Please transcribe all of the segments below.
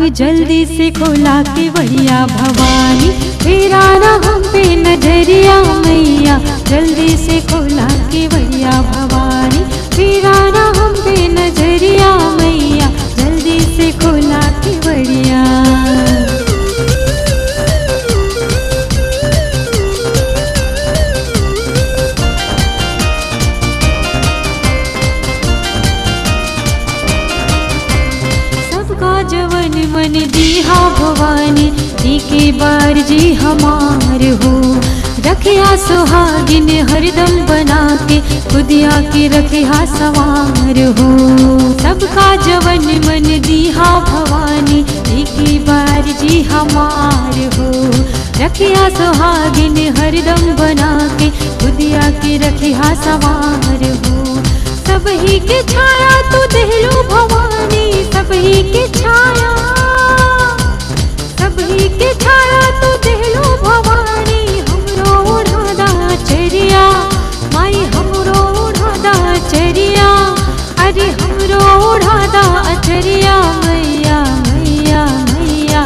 अब जल्दी से खोला के बढ़िया भवानी, तेरा ना हम पे नजरिया मैया। जल्दी से खोला के बढ़िया भवानी, तेरा ना हम पे नजरिया मैया। जल्दी से खोला के बढ़िया। जवन मन दीहा भवानी, जी के बार जी हमार हो। रखिया सुहागिन हरदम बना के, खुदिया के रखिया सवार हो। सबका जवन मन दीहा भवानी, जी की बार जी हमार हो। रखिया सुहागिन हरदम बना के, खुदिया के रखिया सवार हो। सबही के छाया तू देहलू भवानी, सबही के छाया, सबही के छाया तू देहलू भवानी। हमरो ओढ़ादा चरिया माई, हमरो ओढ़ादा चरिया, अरे हमरो ओढ़ादा चरिया मैया मैया मैया।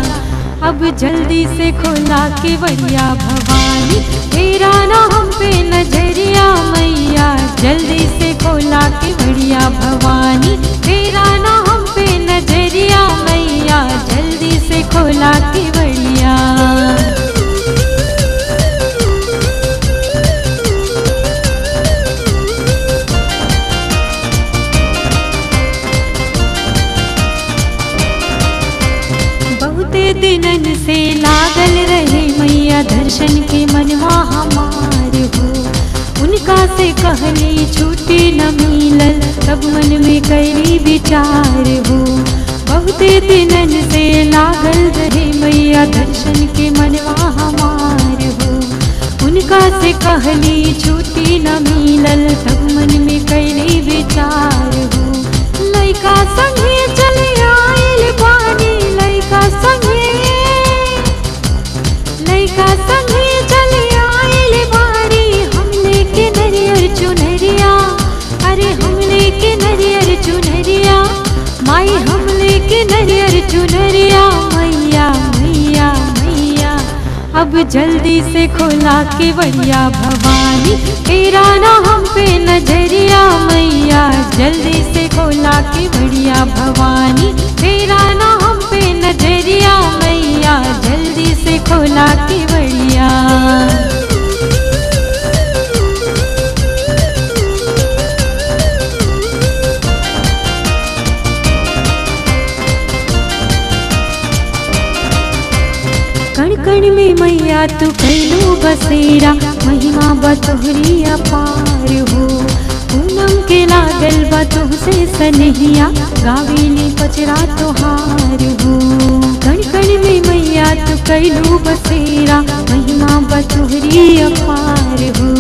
अब जल्दी से खोला के बढ़िया भवानी, तेरा ना हम पे नजरिया मैया। जल्दी से खोला के बढ़िया भवानी, तेरा ना हम पे नजरिया मैया। जल्दी से खोला के बढ़िया। बहुते दिनन से लागल रहे मैया, दर्शन के मनवा हमार हो। उनका से कहली छूटी न मिलल, तब मन में कई विचार हो। बहुते दिनन से लागल रहे मैया, दर्शन के मनवा हमार हो। उनका से कहली छूटी न मिलल, तब मन में कई विचार हो। लइका संगे चले आइल बानी, लइका संगे, लइका संगे चले आइल बानी। हमले के नरियर चुनरिया, अरे हमले के नरियर चुनरिया माई, हमले के नरियर चुनरिया मैया मैया मैया। अब जल्दी से खोला के बढ़िया भवानी, तेरा ना हम पे नजरिया मैया। जल्दी से खोला के बढ़िया भवानी, तेरा ना हम पे नजरिया मैया। जल्दी से खोला के बढ़िया। कण कण में मैया तू कैलू बसेरा, महिमा बतोहरी अपार हो। पूनम के लागल बा तुहसे सनहिया, गावेली पचरा तोहार हो। कण कण में मैया तू कैलू बसेरा, महिमा बतोहरी अपार हो।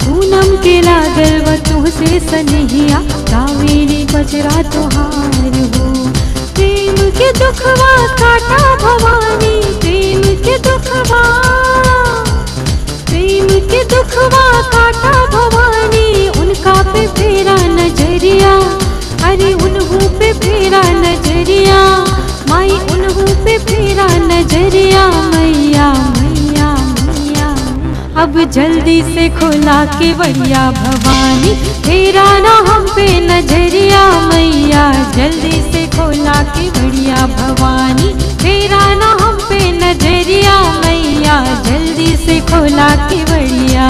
पूनम के लागल बा तुहसे सनहिया, गावेली पचरा तोहार हो। प्रेम के दुखवा काटा भवानी, प्रेम के दुखवा, प्रेम के दुखवा काटा भवानी। उनका पे फेरा नजरिया, अरे उन्हों पे फेरा नजरिया माई, उन्हों पे फेरा नजरिया मैया मैया मैया। अब जल्दी से खोला के बढ़िया भवानी, तेरा ना हम पे नजरिया मैया। जल्दी से खोला के बढ़िया भवानी, तेरा ना हम पे नजरिया मैया। जल्दी से खोला के बढ़िया।